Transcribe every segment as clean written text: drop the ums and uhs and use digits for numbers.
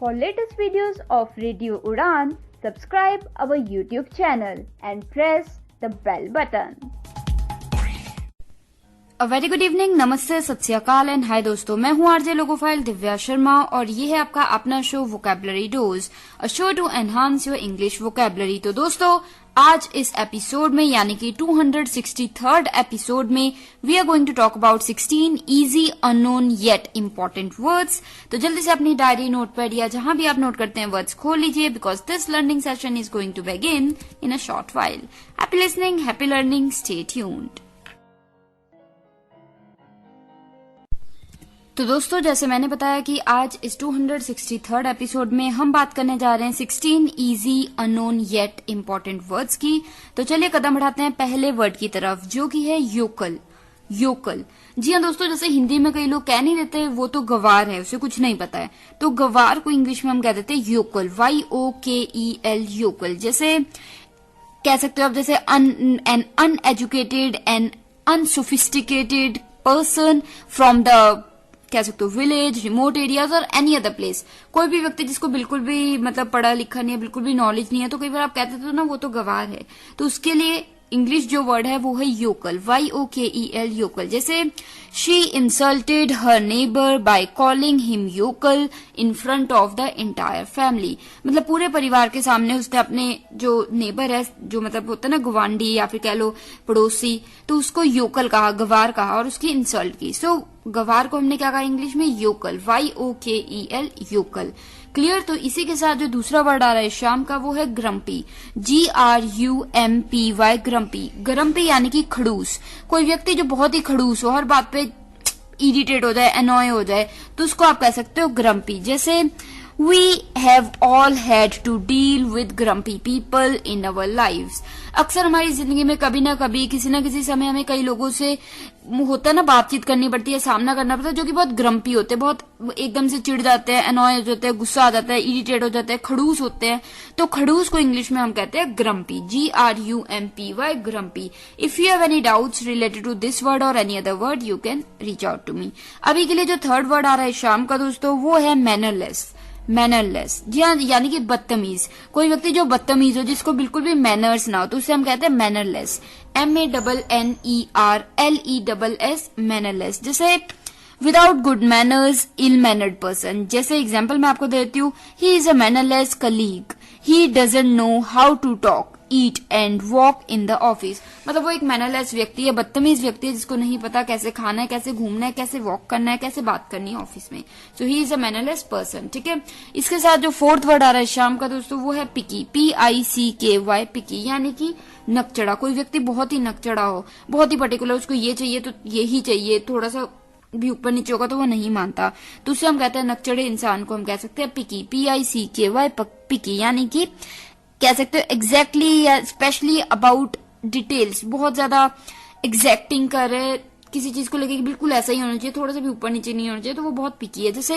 For latest videos of Radio Udan, subscribe our YouTube channel and press the bell button. A very good evening, नमस्ते, सत श्री अकाल and hi दोस्तों, मैं हूँ RJ logophile Divya Sharma और ये है आपका अपना show vocabulary dose, a show to enhance your English vocabulary. तो दोस्तों आज इस एपिसोड में यानी कि 263rd एपिसोड में we are going to talk about 16 easy unknown yet important words. तो जल्दी से अपनी डायरी, नोटपैड या जहां भी आप नोट करते हैं वर्ड्स खोल लीजिए, because this learning session is going to begin in a short while. Happy listening, happy learning, stay tuned. तो दोस्तों जैसे मैंने बताया कि आज इस 263rd एपिसोड में हम बात करने जा रहे हैं 16 easy unknown yet important words की। तो चलिए कदम बढ़ाते हैं पहले वर्ड की तरफ, जो कि है योकल। योकल, जी हाँ दोस्तों, जैसे हिंदी में कई लोग कह नहीं देते वो तो गवार है, उसे कुछ नहीं पता है, तो गवार को इंग्लिश में हम कह देते हैं योकल, YOKEL, योकल। जैसे कह सकते हो आप, जैसे an uneducated and unsophisticated person from the, कह सकते हो, विलेज, रिमोट एरियाज और एनी अदर प्लेस। कोई भी व्यक्ति जिसको बिल्कुल भी मतलब पढ़ा लिखा नहीं है, बिल्कुल भी नॉलेज नहीं है, तो कई बार आप कहते थे ना वो तो गवार है, तो उसके लिए इंग्लिश जो वर्ड है वो है योकल, YOKEL, योकल। जैसे she insulted her neighbour by calling him yokel in front of the entire family. मतलब पूरे परिवार के सामने उसने अपने जो नेबर है, जो मतलब होता है ना गवांडी या फिर कह लो पड़ोसी, तो उसको योकल कहा, गवार कहा और उसकी इंसल्ट की। सो गवार को हमने क्या कहा इंग्लिश में? Vocal, YOKEL, vocal. क्लियर? तो इसी के साथ जो दूसरा वर्ड आ रहा है शाम का वो है ग्रम्पी, GRUMPY, ग्रम्पी। ग्रम्पी यानी कि खड़ूस। कोई व्यक्ति जो बहुत ही खड़ूस हो, हर बात पे इरिटेट हो जाए, अनॉय हो जाए, तो उसको आप कह सकते हो ग्रम्पी। जैसे We have all had to deal with grumpy people in our lives. अक्सर हमारी जिंदगी में कभी ना कभी किसी ना किसी समय हमें कई लोगों से होता है ना, बातचीत करनी पड़ती है, सामना करना पड़ता है, जो कि बहुत ग्रम्पी होते हैं, बहुत एकदम से चिढ़ जाते हैं, अनॉय हो जाते हैं, गुस्सा आ जाता है, इरिटेट हो जाते हैं, खड़ूस होते हैं। तो खड़ूस को इंग्लिश में हम कहते हैं grumpy, GRUMPY, grumpy. If you have any doubts related to this word और any other word you can reach out to me. अभी के लिए जो थर्ड वर्ड आ रहा है शाम का दोस्तों वो है मैनरलेस। मैनरलेस, जी हाँ, यानी कि बदतमीज। कोई व्यक्ति जो बदतमीज हो, जिसको बिल्कुल भी मैनर्स ना हो, तो उसे हम कहते हैं मैनरलेस, MANNERLESS, मैनरलेस। जैसे without good manners, ill mannered person. जैसे एग्जाम्पल मैं आपको देती हूँ, he is a mannerless colleague, he doesn't know how to talk, eat and walk in the office. मतलब वो एक मैनरलेस व्यक्ति है, बदतमीज व्यक्ति है, जिसको नहीं पता कैसे खाना है, कैसे घूमना है, कैसे वॉक करना है, कैसे बात करनी है ऑफिस में। So he is a mannerless person. ठीक है, इसके साथ जो फोर्थ वर्ड आ रहा है शाम का दोस्तों वो है पिकी, PICKY, पिकी, यानी कि नकचड़ा। कोई व्यक्ति बहुत ही नकचड़ा हो, बहुत ही पर्टिकुलर, उसको ये चाहिए तो ये ही चाहिए, थोड़ा सा भी ऊपर नीचे होगा तो वो नहीं मानता, तो उसे हम कहते हैं नकचड़े इंसान को हम कह सकते हैं पिकी, PICKY, पिकी, यानी कि कह सकते हो एग्जैक्टली या स्पेशली अबाउट डिटेल्स, बहुत ज्यादा एग्जैक्टिंग कर रहे किसी चीज को लेके, बिल्कुल ऐसा ही होना चाहिए, थोड़ा सा भी ऊपर नीचे नहीं होना चाहिए, तो वो बहुत पिकी है। जैसे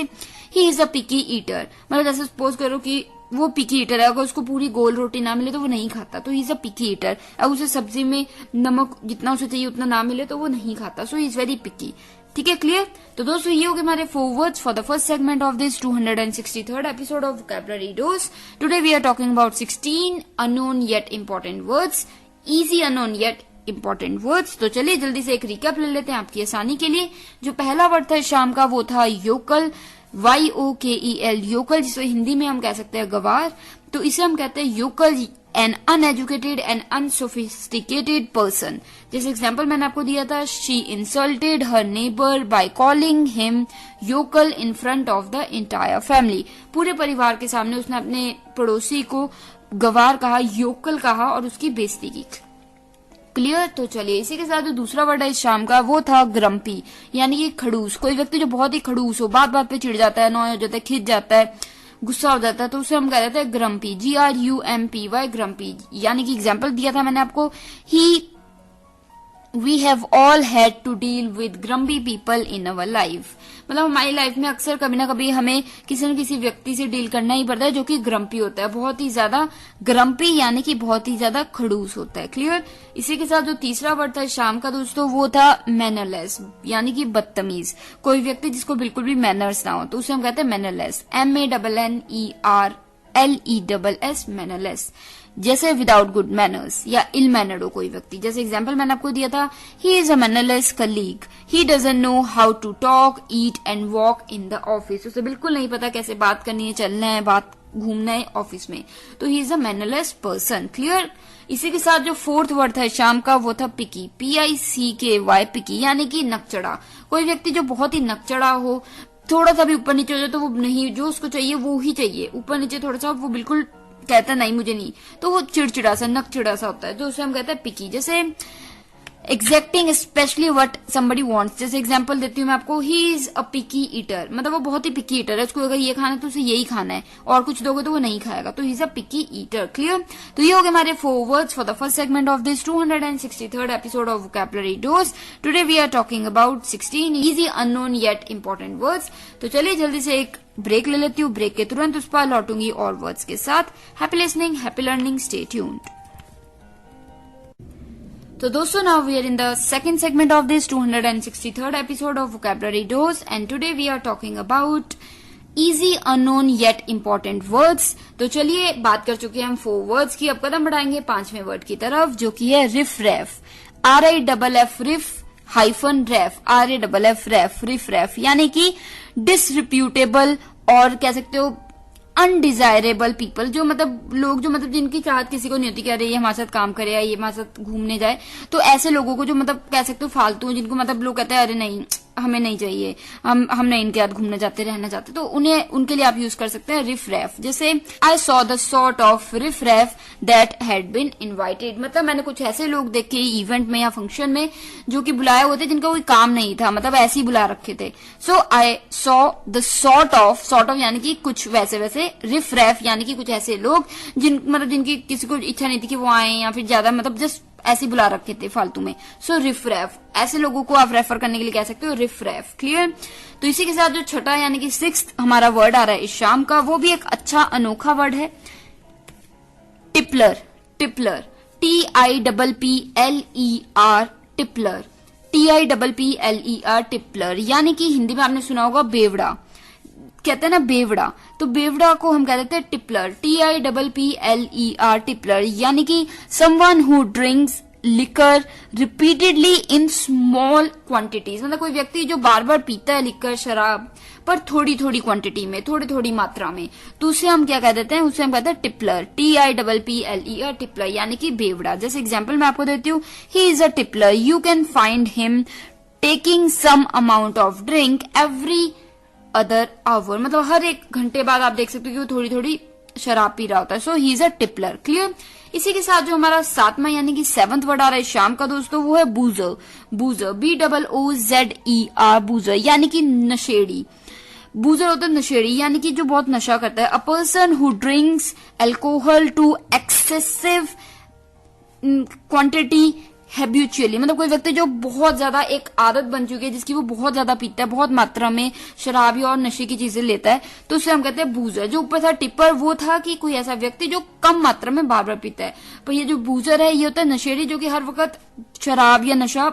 he is a picky eater, मतलब जैसे सपोज करो कि वो पिकी ईटर है, अगर उसको पूरी गोल रोटी ना मिले तो वो नहीं खाता, तो he is a picky eater. अब उसे सब्जी में नमक जितना उसे चाहिए उतना ना मिले तो वो नहीं खाता, सो ही इज वेरी पिकी। ठीक है, क्लियर? तो दोस्तों ये हो गए हमारे 4 words for the first segment of this 263rd episode of vocabulary dose. Today we are talking about 16 unknown yet important words, easy unknown yet important words. तो चलिए जल्दी से एक रिकैप ले लेते हैं आपकी आसानी के लिए। जो पहला वर्ड था शाम का वो था योकल, YOKEL, योकल, जिसे हिंदी में हम कह सकते हैं गवार। तो इसे हम कहते हैं yokel, an uneducated and unsophisticated person. जैसे एग्जाम्पल मैंने आपको दिया था, she insulted her neighbour by calling him yokel in front of the entire family. पूरे परिवार के सामने उसने अपने पड़ोसी को गवार कहा, योकल कहा और उसकी बेइज्जती की। क्लियर? तो चलिए इसी के साथ जो दूसरा वर्ड है इस शाम का वो था ग्रम्पी, यानी कि खड़ूस। कोई व्यक्ति जो बहुत ही खड़ूस हो, बात बात पे चिढ़ जाता है, नॉय हो जाता है, खिंच जाता है, गुस्सा हो जाता है, तो उसे हम कह देते हैं ग्रम्पी, GRUMPY, ग्रम्पी। यानी कि एग्जाम्पल दिया था मैंने आपको, We have all had to deal with grumpy people in our life. मतलब हमारी लाइफ में अक्सर कभी ना कभी हमें किसी न किसी व्यक्ति से डील करना ही पड़ता है जो कि ग्रम्पी होता है, बहुत ही ज्यादा ग्रम्पी यानी कि बहुत ही ज्यादा खड़ूस होता है। क्लियर। इसी के साथ जो तीसरा वर्ड था शाम का दोस्तों वो था मैनरलेस यानी कि बदतमीज। कोई व्यक्ति जिसको बिल्कुल भी मैनर्स ना हो तो उसे हम कहते हैं मैनरलेस, MANNERLESS, मैनरलेस। जैसे विदाउट गुड मैनर्स या इल मैनर्ड हो कोई व्यक्ति। जैसे एग्जांपल मैंने आपको दिया था, he is a mannerless colleague, he doesn't know how to talk, eat and walk in the office. उसे बिल्कुल नहीं पता कैसे बात करनी है, चलना है, बात घूमना है ऑफिस में, तो he is a mannerless person. Clear. इसी के साथ जो फोर्थ वर्ड था शाम का वो था पिकी, PICKY, पिकी यानी कि नकचड़ा। कोई व्यक्ति जो बहुत ही नकचड़ा हो, थोड़ा सा भी ऊपर नीचे हो जाए तो वो नहीं, जो उसको चाहिए वो ही चाहिए, ऊपर नीचे थोड़ा सा वो बिल्कुल कहता नहीं मुझे नहीं, तो वो चिड़चिड़ा सा नकचिड़ा सा होता है, तो उसे हम कहते हैं पिकी। जैसे एग्जैक्टिंग स्पेशली व्हाट समबडी वांट्स। जैसे एग्जांपल देती हूँ मैं आपको, he is a picky eater, मतलब वो बहुत ही पिकी ईटर है, उसको अगर ये खाना है तो उसे यही खाना है, और कुछ दोगे तो वो नहीं खाएगा, तो he is a picky eater. Clear. तो ये हो गए हमारे 4 words for the first segment of this 263rd episode of vocabulary dose. Today we are talking about 16 easy unknown yet important words. तो चलिए जल्दी से एक ब्रेक ले लेती हूँ, ब्रेक के तुरंत उस पर लौटूंगी और वर्ड्स के साथ। Happy listening, happy learning, stay tuned. So दोस्तों, now we are in the second segment of this 263rd episode of Vocabulary Dose, and today we are talking about easy unknown yet important words। तो चलिए बात कर चुके हैं हम 4 words की, अब कदम बढ़ाएंगे 5वें वर्ड की तरफ जो कि है रिफ रैफ, RIFF रिफ हाइफन रैफ, RAFF रैफ, रिफ रैफ यानी कि डिसरिप्यूटेबल और कह सकते हो अनडिजायरेबल पीपल, जो मतलब लोग जो मतलब जिनकी चाहत किसी को नहीं होती कि अरे ये हमारे साथ काम करे या ये हमारे साथ घूमने जाए, तो ऐसे लोगों को जो मतलब कह सकते हो फालतू, जिनको मतलब लोग कहते हैं अरे नहीं हमें नहीं चाहिए, हम नहीं इनके साथ घूमने जाते रहना चाहते, तो उन्हें उनके लिए आप यूज कर सकते हैं रिफ रैफ। जैसे I saw the sort of riff raff that had been invited, मतलब मैंने कुछ ऐसे लोग देखे इवेंट में या फंक्शन में जो कि बुलाए होते जिनका कोई काम नहीं था, मतलब ऐसे ही बुला रखे थे। So I saw the sort of यानी कि कुछ वैसे वैसे, रिफ रैफ यानी कि कुछ ऐसे लोग मतलब जिनकी किसी को इच्छा नहीं थी कि वो आए या फिर ज्यादा मतलब जस्ट ऐसे बुला रखे थे फालतू में। सो रिफ रैफ, ऐसे लोगों को आप रेफर करने के लिए कह सकते हो रिफ रैफ। क्लियर। तो इसी के साथ जो छठा यानी कि 6th हमारा वर्ड आ रहा है इस शाम का, वो भी एक अच्छा अनोखा वर्ड है, टिपलर। टिपलर, TIPPLER, टिपलर, TIPPLER, टिपलर यानी कि हिंदी में आपने सुना होगा बेवड़ा, कहते हैं ना बेवड़ा, तो बेवड़ा को हम कह देते हैं टिपलर, TIPPLER, टिपलर यानी कि someone who drinks liquor repeatedly in small quantities, मतलब कोई व्यक्ति जो बार बार पीता है लिकर, शराब, पर थोड़ी थोड़ी क्वांटिटी में, थोड़ी थोड़ी मात्रा में, तो उसे हम क्या कह देते हैं, उसे हम कहते हैं टिपलर, TIPPLER, टिपलर यानी कि बेवड़ा। जैसे एग्जाम्पल मैं आपको देती हूँ, he is a tippler, you can find him taking some amount of drink every other hour, मतलब हर एक घंटे बाद आप देख सकते हो कि वो थोड़ी थोड़ी शराब पी रहा होता है। So he is a tippler. Clear. इसी के साथ जो हमारा 7वां यानी कि 7th वर्ड आ रहा है शाम का दोस्तों, वो है बूजर। बूजर, BOOZER, बूजर यानी कि नशेड़ी। बूजर होता है नशेड़ी यानी कि जो बहुत नशा करता है। A person who drinks alcohol to excessive quantity habitually, मतलब कोई व्यक्ति जो बहुत ज्यादा एक आदत बन चुकी है जिसकी वो बहुत ज्यादा पीता है, बहुत मात्रा में शराबी और नशे की चीजें लेता है, तो उसे हम कहते हैं बूजर। जो ऊपर था टिपर, वो था कि कोई ऐसा व्यक्ति जो कम मात्रा में बार बार पीता है, पर ये जो बूजर है ये होता है नशेड़ी, जो कि हर वक्त शराब या नशा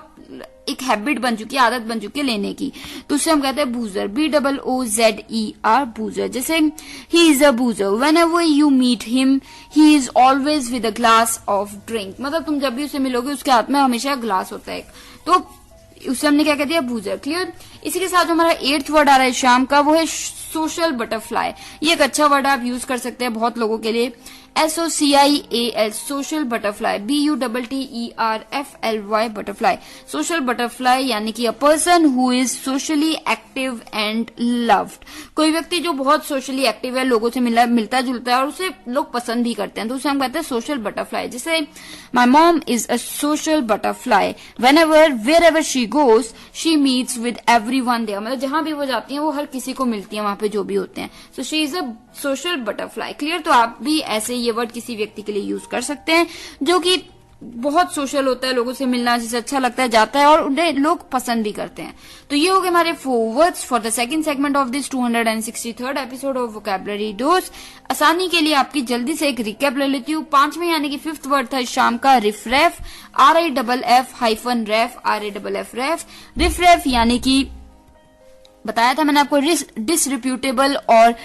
एक हैबिट बन चुकी है, आदत बन चुकी है लेने की, तो उससे हम कहते हैं बूजर, BOOZER, बूजर। जैसे he is a boozer, whenever you meet him he is always with a glass of drink, मतलब तुम जब भी उसे मिलोगे उसके हाथ में हमेशा ग्लास होता है, तो उससे हमने क्या कह दिया, बूजर। क्लियर। इसी के साथ जो हमारा 8th वर्ड आ रहा है शाम का, वो है सोशल बटरफ्लाई। ये एक अच्छा वर्ड आप यूज कर सकते हैं बहुत लोगों के लिए, SOCIAL, social butterfly, BUTTERFLY, butterfly. Social butterfly यानी कि अ person who is socially active and loved, कोई व्यक्ति जो बहुत सोशली एक्टिव है, लोगों से मिलता जुलता है और उसे लोग पसंद भी करते हैं, तो उसे हम कहते हैं सोशल बटरफ्लाई। जैसे my mom is a social butterfly, wherever she goes she meets with everyone there, मतलब जहां भी वो जाती हैं वो हर किसी को मिलती है वहां पे जो भी होते हैं, so she is a social butterfly. Clear. तो आप भी ऐसे ये वर्ड किसी व्यक्ति के लिए यूज कर सकते हैं जो कि बहुत सोशल होता है, लोगों से मिलना जिसे अच्छा लगता है, जाता है और उन्हें लोग पसंद भी करते हैं। तो ये हो गए हमारे 4 words for the second segment of this 263rd episode of vocabulary dose. आसानी के लिए आपकी जल्दी से एक रिकैप ले लेती हूँ। 5वें यानी कि 5th वर्ड था इस शाम का रिफ्रेफ, RIFF-REF, RAFF। रिफ्रेफ यानी कि बताया था मैंने आपको डिसरिप्यूटेबल और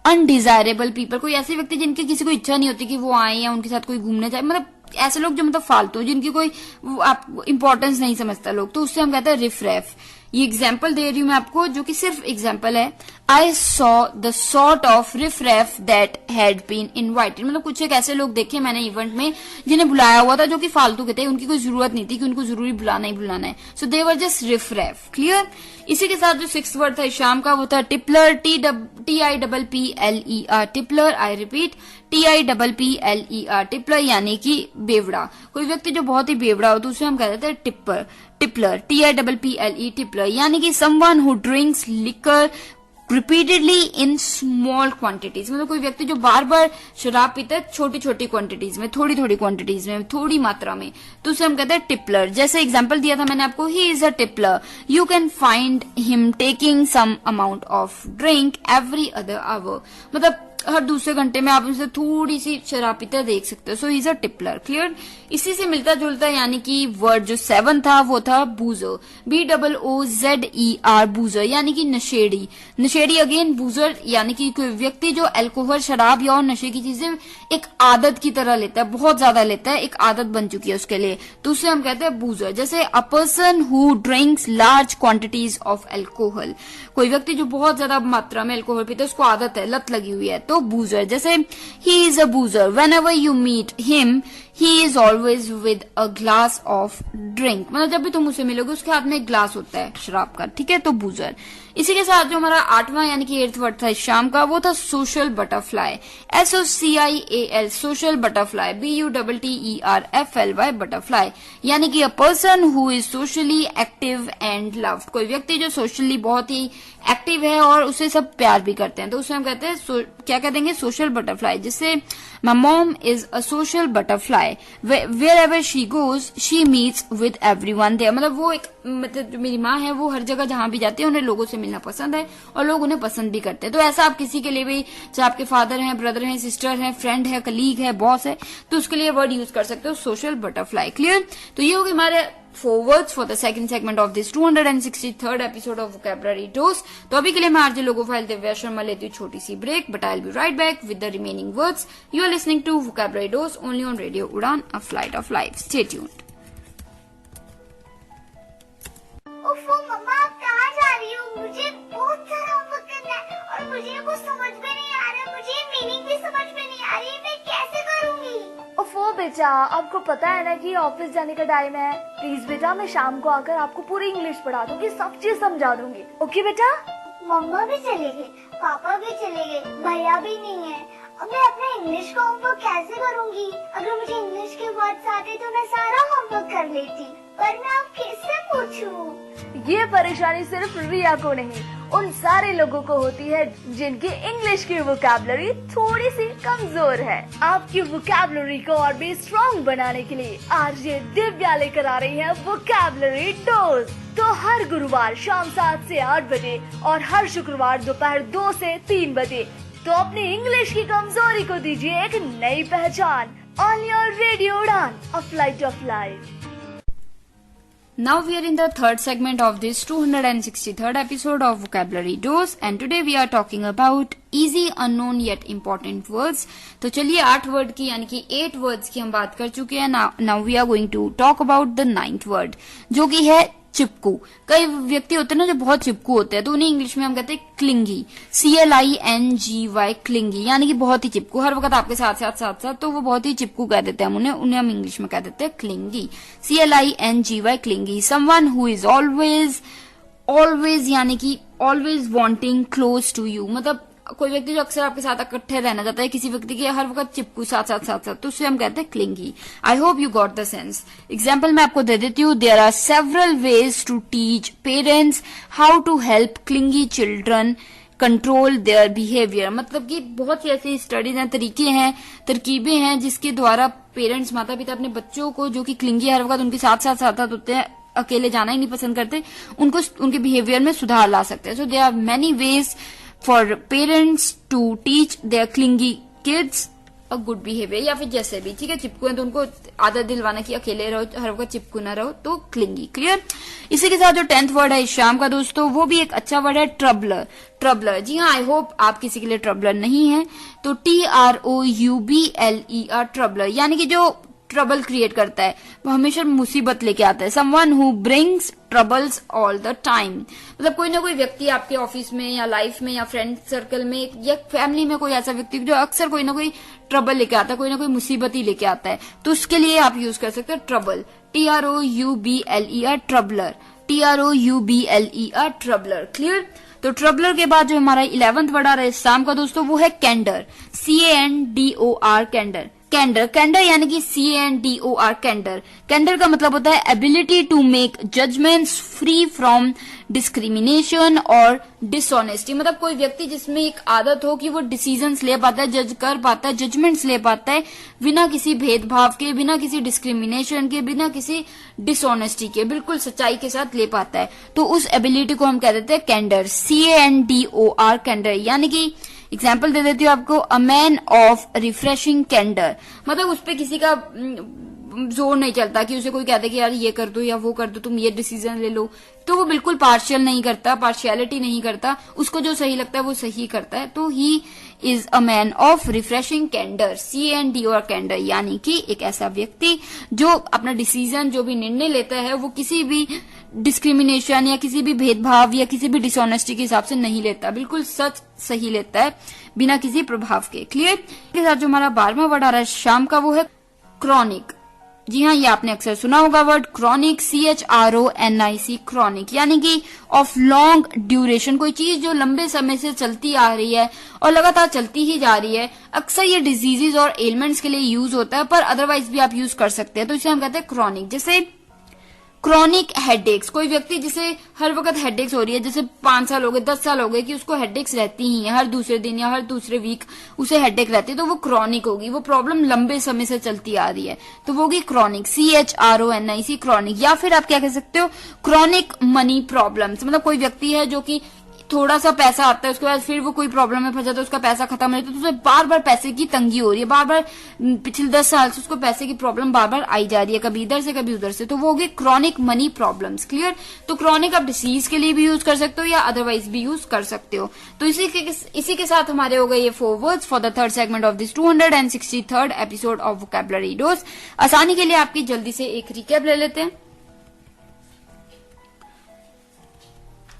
अनडिजायरेबल पीपल, कोई ऐसे व्यक्ति जिनकी किसी को इच्छा नहीं होती कि वो आए या उनके साथ कोई घूमने जाए, मतलब ऐसे लोग जो मतलब फालतू, जिनकी कोई आप इंपॉर्टेंस नहीं समझता लोग, तो उससे हम कहते हैं रिफ्रेफ। ये एग्जाम्पल दे रही हूं मैं आपको, जो कि सिर्फ एग्जाम्पल है। I saw the sort of riffraff that had been invited, मतलब कुछ एक ऐसे लोग देखे मैंने इवेंट में जिन्हें बुलाया हुआ था, जो कि फालतू के थे, उनकी कोई जरूरत नहीं थी कि उनको जरूरी बुलाना ही बुलाना है। सो दे वर जस्ट रिफ्रेफ। क्लियर। इसी के साथ जो 6th वर्ड था इस शाम का वो था टिपलर, TIPPLER, टिपलर। आई रिपीट, TIPPLER, टिपलर यानी कि बेवड़ा। कोई व्यक्ति जो बहुत ही बेवड़ा हो तो उसे हम कहते हैं टिप्पर, टिपलर, TIPPLE, टिपलर यानी कि someone who drinks liquor repeatedly in small quantities, मतलब कोई व्यक्ति जो बार बार शराब पीता है छोटी छोटी क्वांटिटीज में, थोड़ी थोड़ी क्वांटिटीज में, थोड़ी मात्रा में, तो उसे हम कहते हैं टिपलर। जैसे एग्जांपल दिया था मैंने आपको, he is a tippler, you can find him taking some amount of drink every other hour, मतलब हर दूसरे घंटे में आप उसे थोड़ी सी शराब पीते देख सकते हो। So is a tippler. Clear. इसी से मिलता जुलता यानी कि वर्ड जो 7 था वो था बूजर, BOOZER, बूजर यानी कि नशेड़ी। नशेड़ी अगेन बूजर यानी कि कोई व्यक्ति जो अल्कोहल, शराब या और नशे की चीजें एक आदत की तरह लेता है, बहुत ज्यादा लेता है, एक आदत बन चुकी है उसके लिए, तो उसे हम कहते हैं बूजर। जैसे अ person who drinks large quantities of alcohol, कोई व्यक्ति जो बहुत ज्यादा मात्रा में अल्कोहल पीता है, उसको आदत है, लत लगी हुई है, तो बूजर। जैसे he is a boozer, whenever you meet him he is always with a glass of drink, मतलब जब भी तुम उसे मिलोगे उसके हाथ में एक ग्लास होता है शराब का। ठीक है, तो बूजर। इसी के साथ जो हमारा 8वां यानी कि 8th वर्ड था इस शाम का वो था social butterfly, SOCIAL, social butterfly, BUTTERFLY, butterfly यानी कि अ person who is socially active and loved, कोई व्यक्ति जो सोशली बहुत ही एक्टिव है और उसे सब प्यार भी करते हैं, तो उसे हम कहते हैं क्या कह देंगे, सोशल बटरफ्लाई। जिससे my mom is a social butterfly, wherever she goes she meets with everyone there, मतलब वो एक, मतलब जो मेरी माँ है वो हर जगह जहां भी जाती है उन्हें लोगों से मिलना पसंद है और लोग उन्हें पसंद भी करते हैं। तो ऐसा आप किसी के लिए भी, चाहे आपके फादर हैं, ब्रदर हैं, सिस्टर हैं, फ्रेंड है, कलीग है, बॉस है, तो उसके लिए वर्ड यूज कर सकते हो सोशल बटरफ्लाई। क्लियर। तो ये होगी हमारे 4 words for the second segment of this 263rd episode of Vocabulary Dose। तो अभी के लिए मैं आरजे लोगोफाइल दिव्या शर्मा लेती हूँ छोटी सी break, but I will be right back with the remaining words. You are listening to Vocabulary Dose only on radio Udaan, a flight of life. Stay tuned. ओफो मम्मा, आप कहाँ जा रही हो? मुझे बहुत सारा होमवर्क करना है और मुझे कुछ समझ में नहीं आ रहा, मुझे मीनिंग भी समझ में नहीं आ रही, मैं कैसे करूँगी? ओफो बेटा, आपको पता है ना कि ऑफिस जाने का टाइम है। प्लीज बेटा, मैं शाम को आकर आपको पूरी इंग्लिश पढ़ा दूंगी, सब चीज समझा दूंगी। ओके बेटा। मम्मा भी चले गए, पापा भी चले गए, भैया भी नहीं है, अब मैं अपना इंग्लिश का होमवर्क कैसे करूँगी? अगर मुझे इंग्लिश के वर्ड्स आते तो मैं सारा होमवर्क कर लेती, पर मैं अब किससे पूछूं? ये परेशानी सिर्फ रिया को नहीं, उन सारे लोगों को होती है जिनकी इंग्लिश की वोकैबुलरी थोड़ी सी कमजोर है। आपकी वोकैबुलरी को और भी स्ट्रॉन्ग बनाने के लिए आरजे दिव्या लेकर आ रही है वोकैबुलरी डोज। तो हर गुरुवार शाम 7 से 8 बजे और हर शुक्रवार दोपहर 2 से 3 बजे तो अपनी इंग्लिश की कमजोरी को दीजिए एक नई पहचान। On your radio Udaan, a flight of life. Now we are in the third segment of this 263rd episode of Vocabulary Dose, and today we are talking about easy, unknown yet important words. तो चलिए 8 word की यानी कि 8 words की हम बात कर चुके हैं। Now we are going to talk about the 9th word, जो कि है चिपकू। कई व्यक्ति होते हैं ना जो बहुत चिपकू होते हैं, तो उन्हें इंग्लिश में हम कहते हैं क्लिंगी, CLINGY, क्लिंगी यानी कि बहुत ही चिपकू, हर वक्त आपके साथ साथ, तो वो बहुत ही चिपकू कह देते हैं उन्हें हम इंग्लिश में कह देते हैं clingy, CLINGY, clingy. Someone who is always यानी कि always wanting close to you, मतलब कोई व्यक्ति जो अक्सर आपके साथ इकट्ठे रहना चाहता है, किसी व्यक्ति के हर वक्त चिपकू साथ, तो उससे हम कहते हैं clingy. I hope you got the sense. Example मैं आपको दे देती हूँ। There are several ways to teach parents how to help clingy children control their behaviour. मतलब कि बहुत सी ऐसी स्टडीज हैं, तरीके हैं, तरकीबें हैं जिसके द्वारा पेरेंट्स, माता पिता अपने बच्चों को जो कि क्लिंगी हर वक्त उनके साथ साथ होते हैं, अकेले जाना ही नहीं पसंद करते, उनको उनके बिहेवियर में सुधार ला सकते हैं। So there are many ways for parents to teach their clingy kids a good behaviour, या फिर जैसे भी, ठीक है, चिपकू है तो उनको आदत दिलवाना कि अकेले रहो, हर वक्त चिपकू ना रहो, तो क्लिंगी। क्लियर। इसी के साथ जो 10th वर्ड है इस शाम का दोस्तों, वो भी एक अच्छा वर्ड है, ट्रबलर। ट्रबलर, जी हाँ, आई होप आप किसी के लिए ट्रबलर नहीं है। तो TROUBLER, ट्रबलर, यानी कि जो ट्रबल क्रिएट करता है, वो हमेशा मुसीबत लेके आता है। Someone who brings troubles all the time, मतलब कोई ना कोई व्यक्ति आपके ऑफिस में या लाइफ में या फ्रेंड सर्कल में या फैमिली में कोई ऐसा व्यक्ति जो अक्सर कोई ना कोई ट्रबल लेके आता है, कोई ना कोई मुसीबत ही लेके आता है, तो उसके लिए आप यूज कर सकते हो trouble. TROUBLER, ट्रबलर। TROUBLER, troubler. Clear. तो ट्रबलर के बाद जो हमारा 11th वर्ड आ रहा है इस शाम का दोस्तों, वो है कैंडर। CANDOR, कैंडर। कैंडर, कैंडर यानी कि CANDOR, कैंडर। कैंडर का मतलब होता है ability to make judgements free from discrimination और डिसऑनेस्टी। मतलब कोई व्यक्ति जिसमें एक आदत हो कि वो डिसीजंस ले पाता है, जज कर पाता है, जजमेंट्स ले पाता है बिना किसी भेदभाव के, बिना किसी डिस्क्रिमिनेशन के, बिना किसी डिसऑनेस्टी के, बिल्कुल सच्चाई के साथ ले पाता है, तो उस एबिलिटी को हम कह देते हैं कैंडर। CANDOR, candour. यानी कि एग्जाम्पल दे देती हूँ आपको, अ मैन ऑफ रिफ्रेशिंग कैंडर, मतलब उस पर किसी का जोर नहीं चलता कि उसे कोई कहते कि यार ये कर दो या वो कर दो, तुम ये डिसीजन ले लो, तो वो बिल्कुल पार्शियल नहीं करता, पार्शियलिटी नहीं करता, उसको जो सही लगता है वो सही करता है। तो he is a man of refreshing candour. CANDOR, candour, यानी कि एक ऐसा व्यक्ति जो अपना डिसीजन, जो भी निर्णय लेता है, वो किसी भी डिस्क्रिमिनेशन या किसी भी भेदभाव या किसी भी डिसऑनेस्टी के हिसाब से नहीं लेता, बिल्कुल सच सही लेता है बिना किसी प्रभाव के। क्लियर। के साथ जो हमारा 12वां वर्ड आ रहा है शाम का, वो है क्रॉनिक। जी हाँ, ये आपने अक्सर सुना होगा वर्ड क्रॉनिक। CHRONIC, क्रॉनिक, यानी कि ऑफ लॉन्ग ड्यूरेशन, कोई चीज जो लंबे समय से चलती आ रही है और लगातार चलती ही जा रही है। अक्सर ये डिजीजेज और एलिमेंट्स के लिए यूज होता है, पर अदरवाइज भी आप यूज कर सकते हैं, तो इसे हम कहते हैं क्रॉनिक। जैसे क्रॉनिक हेडेक्स, कोई व्यक्ति जिसे हर वक्त हेडेक्स हो रही है, जैसे 5 साल हो गए, 10 साल हो गए कि उसको हेडेक्स रहती ही है, हर दूसरे दिन या हर दूसरे वीक उसे हेडेक रहती है, तो वो क्रॉनिक होगी, वो प्रॉब्लम लंबे समय से चलती आ रही है, तो वो होगी क्रॉनिक। CHRONIC, chronic. या फिर आप क्या कह सकते हो, क्रॉनिक मनी प्रॉब्लम्स, मतलब कोई व्यक्ति है जो कि थोड़ा सा पैसा आता है, उसके बाद फिर वो कोई प्रॉब्लम में फंस जाता है, उसका पैसा खत्म हो जाता है, तो उसे बार बार पैसे की तंगी हो रही है, बार बार पिछले 10 साल से उसको पैसे की प्रॉब्लम बार बार आई जा रही है, कभी इधर से कभी उधर से, तो वो होगी क्रॉनिक मनी प्रॉब्लम्स। क्लियर। तो क्रॉनिक आप डिसीज के लिए भी यूज कर सकते हो या अदरवाइज भी यूज कर सकते हो। तो इसी के साथ हमारे हो गए ये 4 words for the 3rd segment of this 263rd episode of vocabulary dose. आसानी के लिए आपकी जल्दी से एक रिकैप ले लेते हैं।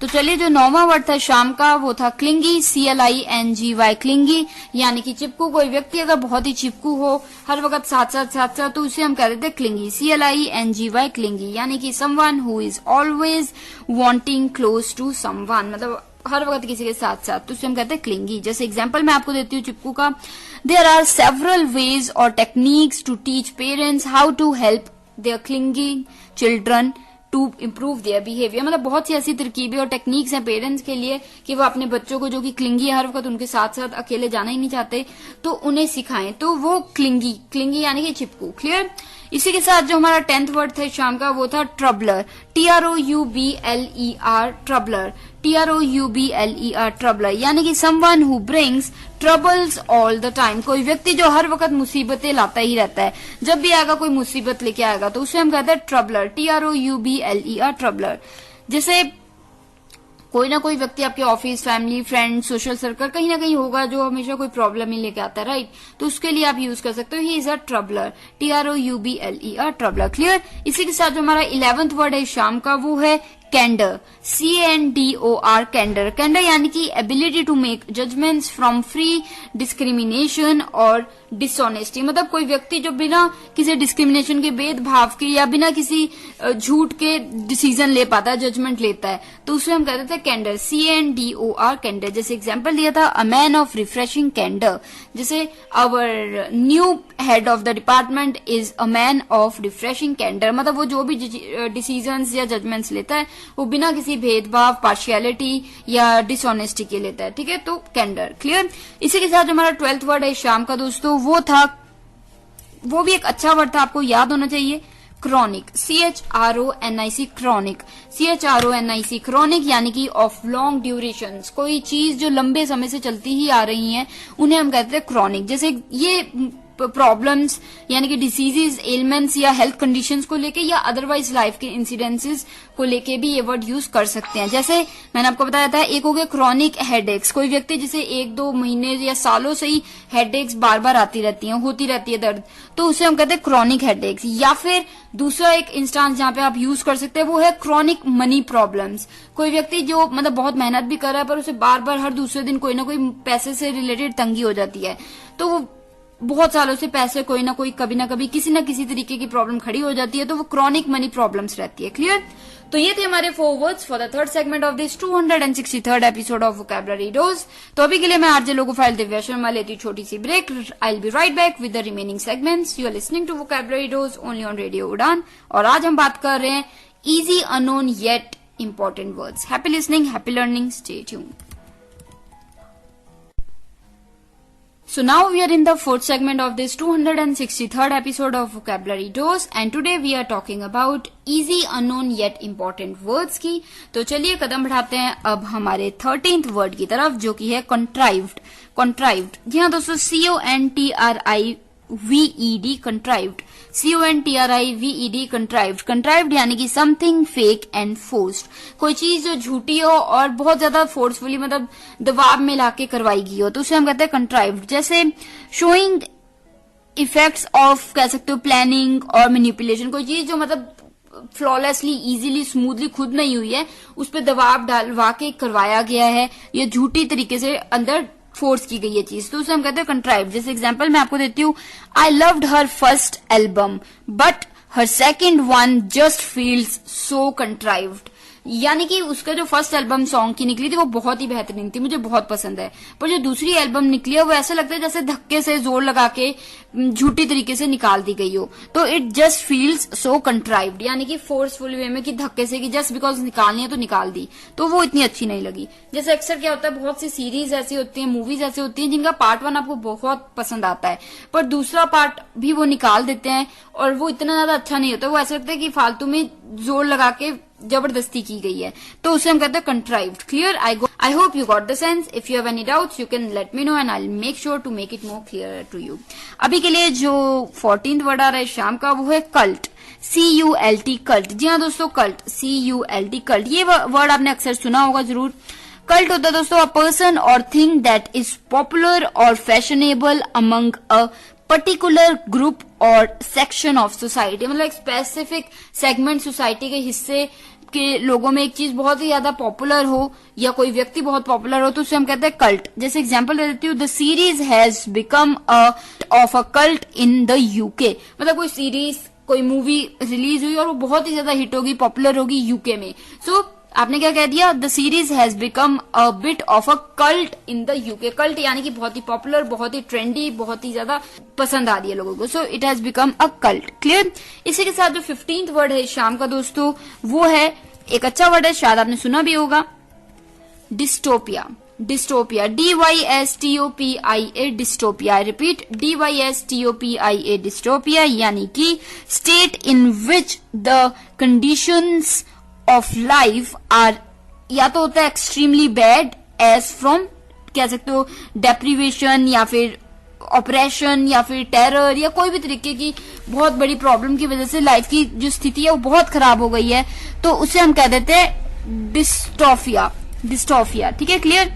तो चलिए, जो 9वां वर्ड था शाम का, वो था क्लिंगी। CLINGY, क्लिंगी, यानी कि चिपकू। कोई व्यक्ति अगर बहुत ही चिपकू हो, हर वक्त साथ, तो उसे हम कह देते हैं क्लिंगी। CLINGY, क्लिंगी, यानी कि someone who is always wanting close to someone, मतलब हर वक्त किसी के साथ, तो उसे हम कहते हैं क्लिंगी। जैसे एग्जाम्पल मैं आपको देती हूँ चिपकू का, देयर आर सेवरल वेज और techniques to teach parents how to help their clinging children to improve their behaviour. मतलब बहुत सी ऐसी तरकीबें और टेक्निक्स हैं पेरेंट्स के लिए कि वो अपने बच्चों को जो कि क्लिंगी हर वक्त उनके साथ अकेले जाना ही नहीं चाहते, तो उन्हें सिखाएं, तो वो क्लिंगी यानी कि चिपकू। क्लियर। इसी के साथ जो हमारा 10th वर्ड था शाम का, वो था ट्रबलर। TROUBLER, ट्रबलर। TROUBLER, ट्रबलर, यानी कि someone who brings troubles all the time, कोई व्यक्ति जो हर वक्त मुसीबतें लाता ही रहता है, जब भी आएगा कोई मुसीबत लेके आएगा, तो उसे हम कहते हैं ट्रबलर। TROUBLER, ट्रबलर। जैसे कोई ना कोई व्यक्ति आपके office, family, friend, social circle कहीं ना कहीं होगा जो हमेशा कोई प्रॉब्लम ही लेके आता है, राइट, तो उसके लिए आप यूज कर सकते हो he is a troubler. TROUBLER, troubler. Clear. इसी के साथ जो हमारा 11th वर्ड है शाम का, वो है कैंडर। CANDOR, कैंडर। कैंडर यानी कि ability to make judgements from free discrimination और डिसऑनेस्टी, मतलब कोई व्यक्ति जो बिना किसी डिस्क्रिमिनेशन के, भेदभाव के या बिना किसी झूठ के डिसीजन ले पाता है, जजमेंट लेता है, तो उसे हम कहते थे कैंडर। CANDOR, कैंडर। जैसे एग्जाम्पल दिया था, a man of refreshing candour, जैसे our new head of the department is a man of refreshing candour, मतलब वो जो भी डिसीजंस या जजमेंट्स लेता है वो बिना किसी भेदभाव, पार्शियलिटी या डिसऑनेस्टी के लेता है, ठीक है। तो कैंडर, क्लियर। इसी के साथ जो हमारा 12th वर्ड है शाम का दोस्तों, वो भी एक अच्छा वर्ड था, आपको याद होना चाहिए, chronic, CHRONIC, chronic, CHRONIC, chronic यानी कि ऑफ लॉन्ग ड्यूरेशन, कोई चीज जो लंबे समय से चलती ही आ रही है उन्हें हम कहते हैं क्रॉनिक। जैसे ये प्रॉब्लम्स यानी कि डिसीजेज, एलिमेंट्स या हेल्थ कंडीशंस को लेके या अदरवाइज लाइफ के इंसिडेंसेस को लेके भी ये वर्ड यूज कर सकते हैं। जैसे मैंने आपको बताया था, एक हो गया क्रॉनिक हेडेक्स, कोई व्यक्ति जिसे 1-2 महीने या सालों से ही हेडेक्स बार बार आती रहती हैं, होती रहती है दर्द, तो उसे हम कहते हैं क्रॉनिक हेडेक्स। या फिर दूसरा एक इंस्टांस जहां पे आप यूज कर सकते हैं वो है क्रॉनिक मनी प्रॉब्लम्स, कोई व्यक्ति जो मतलब बहुत मेहनत भी कर रहा है पर उसे बार बार हर दूसरे दिन कोई ना कोई पैसे से रिलेटेड तंगी हो जाती है, तो वो बहुत सालों से पैसे कोई ना कोई कभी ना कभी किसी ना किसी तरीके की प्रॉब्लम खड़ी हो जाती है, तो वो क्रॉनिक मनी प्रॉब्लम्स रहती है, क्लियर। तो ये थे हमारे 4 words for the third segment of this 263rd episode of vocabulary dose. तो अभी के लिए मैं आरजे लोगो फाइल दिव्या शर्मा लेती हूँ छोटी सी break. I will be right back with the remaining segments. You are listening to vocabulary dose only on radio Udaan, और आज हम बात कर रहे हैं easy, unknown yet important words. Happy listening, happy learning, stay tuned. So now we are in the fourth segment of this 263rd episode of Vocabulary Dose, and today we are talking about easy, unknown yet important words की। तो चलिए कदम बढ़ाते हैं अब हमारे 13th word की तरफ, जो कि है contrived। contrived, जी हाँ दोस्तों, CONTRIVED, contrived, CONTRIVED, contrived। contrived यानी कि समथिंग फेक एंड फोर्स्ड, कोई चीज जो झूठी हो और बहुत ज्यादा फोर्सफुली मतलब दबाव में लाके करवाई गई हो, तो उसे हम कहते हैं contrived। जैसे शोइंग इफेक्ट्स ऑफ, कह सकते हो, प्लानिंग और मैनिपुलेशन, कोई चीज जो मतलब फ्लॉलेसली, इजीली, स्मूथली खुद नहीं हुई है, उस पर दबाव डालवा के करवाया गया है, ये झूठी तरीके से अंदर फोर्स की गई है चीज, तो उसे हम कहते हैं कंट्राइव। जैसे एग्जांपल मैं आपको देती हूँ, I loved her first album but her second one just feels so contrived, यानी कि उसका जो फर्स्ट एल्बम सॉन्ग की निकली थी वो बहुत ही बेहतरीन थी, मुझे बहुत पसंद है, पर जो दूसरी एल्बम निकली है वो ऐसा लगता है जैसे धक्के से, जोर लगा के झूठी तरीके से निकाल दी गई हो, तो it just feels so contrived, यानी कि फोर्सफुल वे में कि धक्के से, कि जस्ट बिकॉज निकालनी है तो निकाल दी, तो वो इतनी अच्छी नहीं लगी। जैसे अक्सर क्या होता है, बहुत सी सीरीज ऐसी होती है, मूवीज ऐसी होती है जिनका पार्ट 1 आपको बहुत पसंद आता है, पर दूसरा पार्ट भी वो निकाल देते हैं और वो इतना ज्यादा अच्छा नहीं होता, वो ऐसा लगता है कि फालतू में जोर लगा के जबरदस्ती की गई है, तो उसे हम कहते हैं contrived, clear. I hope you got the sense. If you have any doubts you can let me know and I will make sure to make it more clear to you. अभी के लिए जो 14th वर्ड आ रहा है शाम का, वो है कल्ट, CULT, कल्ट। जी हाँ दोस्तों, कल्ट, CULT, कल्ट, ये वर्ड आपने अक्सर सुना होगा जरूर। कल्ट होता है दोस्तों अ पर्सन और थिंग दैट इज पॉपुलर और fashionable among a particular group और सेक्शन ऑफ सोसाइटी, मतलब एक स्पेसिफिक सेगमेंट सोसाइटी के हिस्से के लोगों में एक चीज बहुत ही ज्यादा पॉपुलर हो या कोई व्यक्ति बहुत पॉपुलर हो, तो उसे हम कहते हैं कल्ट। जैसे एग्जांपल दे देती हूँ, the series has become of a cult in the UK, मतलब कोई सीरीज, कोई मूवी रिलीज हुई और वो बहुत ही ज्यादा हिट होगी, पॉपुलर होगी यूके में, सो आपने क्या कह दिया, the series has become a bit of a cult in the UK. Cult यानी कि बहुत ही पॉपुलर, बहुत ही ट्रेंडी, बहुत ही ज्यादा पसंद आ रही है लोगों को, so it has become a cult, clear. इसी के साथ जो 15th वर्ड है शाम का दोस्तों, वो है एक अच्छा वर्ड है, शायद आपने सुना भी होगा, dystopia. Dystopia, DYSTOPIA, dystopia. Repeat, DYSTOPIA, dystopia, यानी कि state in which the conditions of life are, या तो होता है एक्सट्रीमली बैड एज फ्रॉम, कह सकते हो, डेप्रीवेशन या फिर ऑपरेशन या फिर टेरर या कोई भी तरीके की बहुत बड़ी प्रॉब्लम की वजह से लाइफ की जो स्थिति है वो बहुत खराब हो गई है, तो उसे हम कह देते हैं डिस्टोफिया। डिस्टोफिया, ठीक है, क्लियर।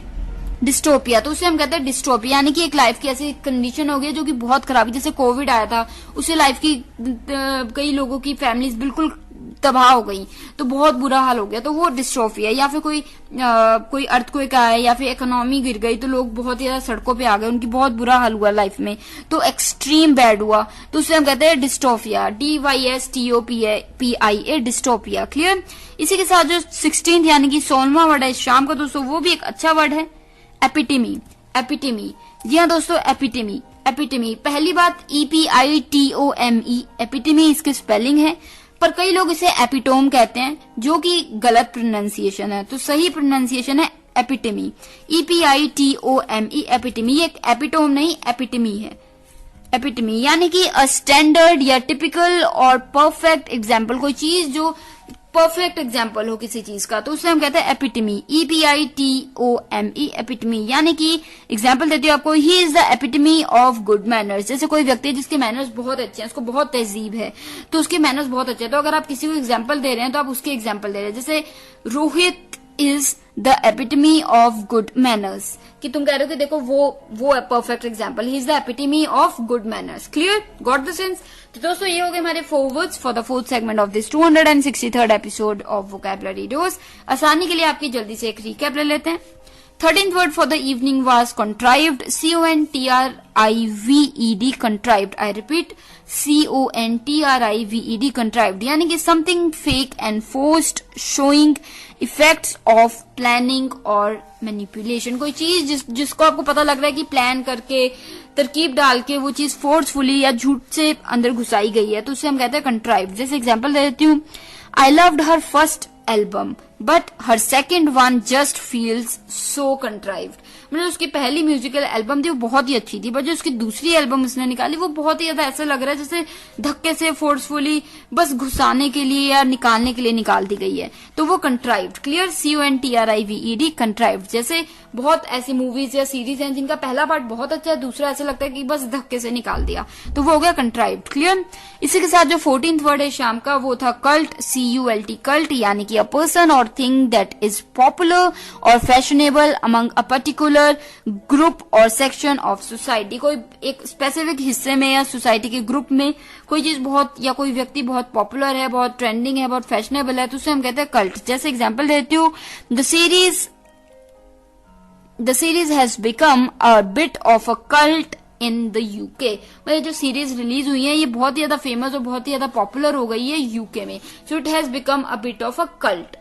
डिस्टोपिया, तो उसे हम कहते हैं डिस्टोपिया, यानी कि एक लाइफ की ऐसी कंडीशन हो गई जो कि बहुत खराब है। जैसे कोविड आया था, उससे लाइफ की कई लोगों की फैमिलीज बिल्कुल तबाह हो गई, तो बहुत बुरा हाल हो गया, तो वो डिस्ट्रोफिया। या फिर कोई अर्थक्वेक आया या फिर इकोनॉमी गिर गई, तो लोग बहुत ज्यादा सड़कों पे आ गए, उनकी बहुत बुरा हाल हुआ लाइफ में, तो एक्सट्रीम बैड हुआ, तो उसे हम कहते हैं डिस्टोफिया, DYSTOPIA, डिस्टोपिया, क्लियर। इसी के साथ जो 16th यानी कि 16वां वर्ड है शाम का दोस्तों, वो भी एक अच्छा वर्ड है, एपिटिमी। एपिटिमी, जी हाँ दोस्तों, एपिटिमी। एपिटिमी, पहली बात EPITOME, एपिटिमी इसकी स्पेलिंग है। पर कई लोग इसे एपिटोम कहते हैं, जो कि गलत प्रोनाउंसिएशन है। तो सही प्रोनाउंसिएशन है एपिटमी, EPITOME, एपिटमी। ये एक एपिटोम नहीं, एपिटमी है। एपिटमी यानी कि अ स्टैंडर्ड या टिपिकल और परफेक्ट एग्जाम्पल, कोई चीज जो परफेक्ट एग्जाम्पल हो किसी चीज का, तो उसे हम कहते हैं एपिटमी, EPITOME, एपिटमी। यानी कि एग्जाम्पल देती हूँ आपको, he is the epitome of good manners. जैसे कोई व्यक्ति जिसके मैनर्स बहुत अच्छे हैं, उसको बहुत तहजीब है, तो उसके मैनर्स बहुत अच्छे हैं, तो अगर आप किसी को एग्जाम्पल दे रहे हैं तो आप उसके एग्जाम्पल दे रहे हैं। जैसे Rohit is the epitome of good manners, कि तुम कह रहे हो कि देखो वो है perfect example, he is the epitome of good manners. Clear, got the sense? तो दोस्तों ये हो गए हमारे 4 words for the 4th segment of this 263rd episode of vocabulary dose. आसानी के लिए आपकी जल्दी से एक रिकैप ले लेते हैं। 13th word for the evening was contrived, CONTRIVED, contrived. I repeat, CONTRIVED, contrived. यानी कि something fake and forced, showing effects of planning or manipulation. कोई चीज जिसको आपको पता लग रहा है कि प्लान करके, तरकीब डाल के वो चीज फोर्सफुली या झूठ से अंदर घुसाई गई है, तो उसे हम कहते हैं contrived. जैसे एग्जाम्पल दे देती हूँ, I loved her first album, but her second one just feels so contrived. मतलब उसकी पहली म्यूजिकल एल्बम थी वो बहुत ही अच्छी थी, बट जो उसकी दूसरी एल्बम उसने निकाली वो बहुत ही ज्यादा ऐसा लग रहा है जैसे धक्के से फोर्सफुली बस घुसाने के लिए या निकालने के लिए निकाल दी गई है, तो वो कंट्राइव्ड। Clear, CONTRIVED, contrived. जैसे बहुत ऐसी मूवीज या सीरीज हैं जिनका पहला पार्ट बहुत अच्छा है, दूसरा ऐसा लगता है कि बस धक्के से निकाल दिया, तो वो हो गया कंट्राइव्ड। क्लियर। इसी के साथ जो 14th वर्ड है शाम का, वो था कल्ट, CULT, कल्ट, यानी कि अ पर्सन और थिंग दैट इज पॉपुलर और fashionable among a particular group और सेक्शन ऑफ सोसाइटी। कोई एक स्पेसिफिक हिस्से में या सोसाइटी के ग्रुप में कोई चीज बहुत या कोई व्यक्ति बहुत पॉपुलर है, बहुत ट्रेंडिंग है, बहुत फैशनेबल है, तो उसे हम कहते हैं कल्ट। जैसे एग्जांपल देती हूँ, The series has become a bit of a cult in the UK. मतलब जो सीरीज रिलीज हुई है ये बहुत ही ज्यादा फेमस और बहुत ही ज्यादा पॉपुलर हो गई है यूके में, so it has become a bit of a cult.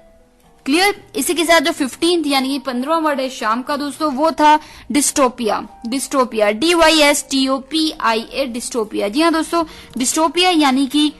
Clear. इसी के साथ जो 15th यानी कि 15वां वर्ड है शाम का दोस्तों, वो था डिस्टोपिया। Dystopia, DYSTOPIA, dystopia. जी हाँ दोस्तों, डिस्टोपिया यानी कि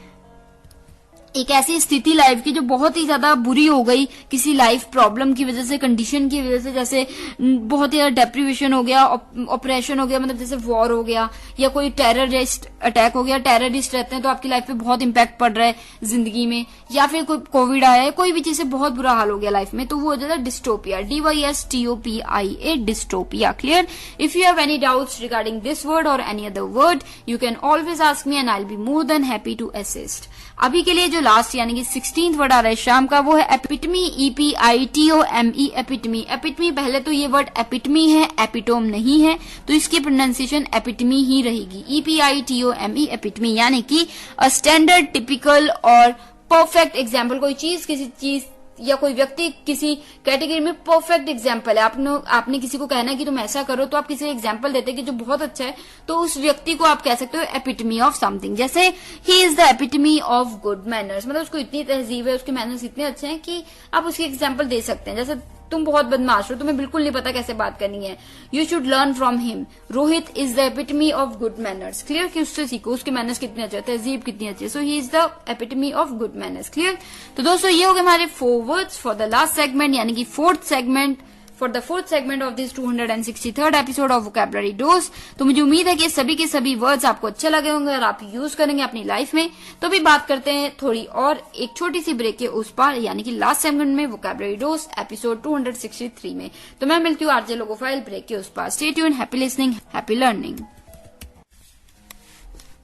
एक ऐसी स्थिति लाइफ की जो बहुत ही ज्यादा बुरी हो गई किसी लाइफ प्रॉब्लम की वजह से, कंडीशन की वजह से, जैसे बहुत ही ज्यादा डेप्रीवेशन हो गया, ऑपरेशन हो गया, मतलब जैसे वॉर हो गया या कोई टेररिस्ट अटैक हो गया, टेररिस्ट रहते हैं तो आपकी लाइफ पे बहुत इंपैक्ट पड़ रहा है जिंदगी में, या फिर कोई कोविड आया है, कोई भी चीज से बहुत बुरा हाल हो गया लाइफ में, तो वो हो जाता है dystopia, DYSTOPIA, dystopia. Clear. If you have any doubts regarding this word और any other word, you can always ask me and I will be more than happy to assist. अभी के लिए जो लास्ट यानी कि 16th वर्ड आ रहा है शाम का, वो है एपिटमी, EPITOME, एपिटमी। एपिटमी, पहले तो ये वर्ड एपिटमी है, एपिटोम नहीं है, तो इसकी प्रोनाउंसिएशन एपिटमी ही रहेगी, EPITOME, एपिटमी। यानी कि अ स्टैंडर्ड, टिपिकल और परफेक्ट एग्जाम्पल। कोई चीज, किसी चीज या कोई व्यक्ति किसी कैटेगरी में परफेक्ट एग्जाम्पल है। आपने किसी को कहना है कि तुम ऐसा करो, तो आप किसी एग्जाम्पल देते हैं कि जो बहुत अच्छा है, तो उस व्यक्ति को आप कह सकते हो एपिटमी ऑफ समथिंग। जैसे he is the epitome of good manners, मतलब उसको इतनी तहजीब है, उसके मैनर्स इतने अच्छे हैं कि आप उसकी एग्जाम्पल दे सकते हैं। जैसे तुम बहुत बदमाश हो, तुम्हें बिल्कुल नहीं पता कैसे बात करनी है, you should learn from him. Rohit is the epitome of good manners. Clear, कि उससे सीखो, उसके मैनर्स कितने अच्छे, तहजीब कितनी अच्छी है, so he is the epitome of good manners. Clear. तो दोस्तों ये हो गए हमारे 4 words for the last segment, यानी कि 4th segment, for the 4th segment of this 263rd episode of vocabulary dose. तो मुझे उम्मीद है कि सभी के सभी वर्ड्स आपको अच्छे लगे होंगे और आप यूज करेंगे अपनी लाइफ में। तो अभी बात करते हैं थोड़ी और एक छोटी सी ब्रेक के उस पार, यानी कि लास्ट सेगमेंट में, वोकैबुलरी डोज एपिसोड 263 में। तो मैं मिलती हूँ आरजे लोगोफाइल ब्रेक के उस पार। Stay tuned, happy listening, happy learning.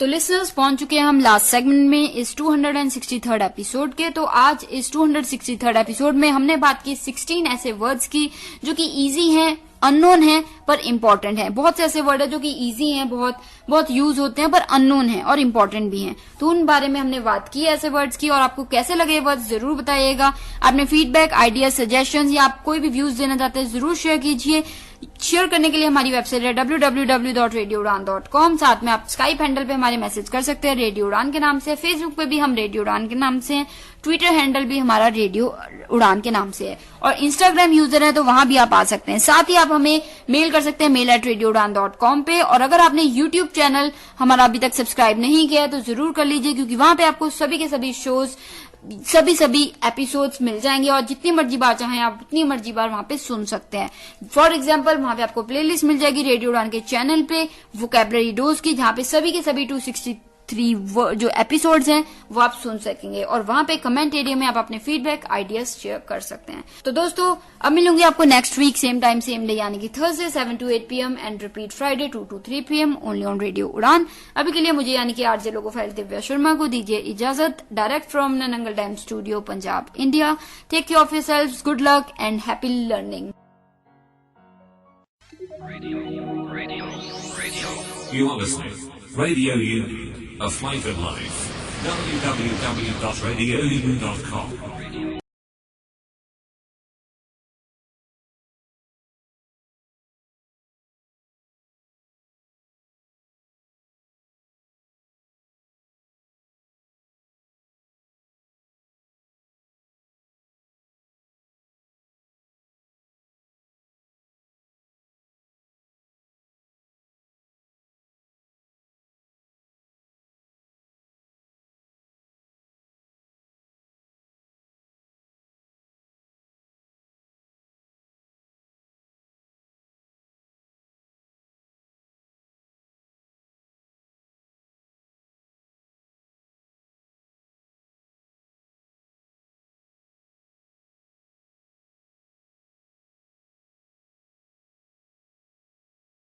तो लिसनर्स, पहुंच चुके हैं हम लास्ट सेगमेंट में इस 263rd एपिसोड के। तो आज इस 263rd एपिसोड में हमने बात की 16 ऐसे वर्ड्स की जो कि इजी हैं, अननोन है पर इम्पोर्टेंट है। बहुत से ऐसे वर्ड है जो कि इजी हैं, बहुत यूज होते हैं, पर अननोन है और इम्पोर्टेंट भी हैं। तो उन बारे में हमने बात की ऐसे वर्ड्स की, और आपको कैसे लगे वर्ड्स जरूर बताइएगा। आपने फीडबैक, आइडिया, सजेशंस या आप कोई भी व्यूज देना चाहते हैं जरूर शेयर कीजिए। शेयर करने के लिए हमारी वेबसाइट है www.radioudan.com। साथ में आप स्काइप हैंडल पे हमारे मैसेज कर सकते हैं रेडियो उड़ान के नाम से। फेसबुक पे भी हम रेडियो उड़ान के नाम से हैं। ट्विटर हैंडल भी हमारा रेडियो उड़ान के नाम से है, और इंस्टाग्राम यूजर है तो वहां भी आप आ सकते हैं। साथ ही आप हमें मेल कर सकते हैं mail@radioudan.com पे। और अगर आपने YouTube चैनल हमारा अभी तक सब्सक्राइब नहीं किया है तो जरूर कर लीजिए, क्योंकि वहां पे आपको सभी के सभी शोज सभी एपिसोड्स मिल जाएंगे और जितनी मर्जी बार चाहें आप उतनी मर्जी बार वहां पे सुन सकते हैं। फॉर एग्जांपल वहां पे आपको प्लेलिस्ट मिल जाएगी रेडियो उड़ान के चैनल पे वोकैबुलरी डोज की, जहां पे सभी के सभी 263 जो एपिसोड्स हैं वो आप सुन सकेंगे। और वहां पे कमेंट एरिया में आप अपने फीडबैक आइडियाज शेयर कर सकते हैं। तो दोस्तों अब मिलूंगी आपको next week same time same day, यानी कि Thursday 7 to 8 PM and repeat Friday 2 to 3 PM only on radio Udaan. अभी के लिए मुझे यानी कि आरजे लोगो फाइल दिव्या शर्मा को दीजिए इजाजत। Direct from Nangal dam studio, Punjab, India. Take care of yourselves, good luck and happy learning. You are listening Radio U, a flavored life. www.radioU.com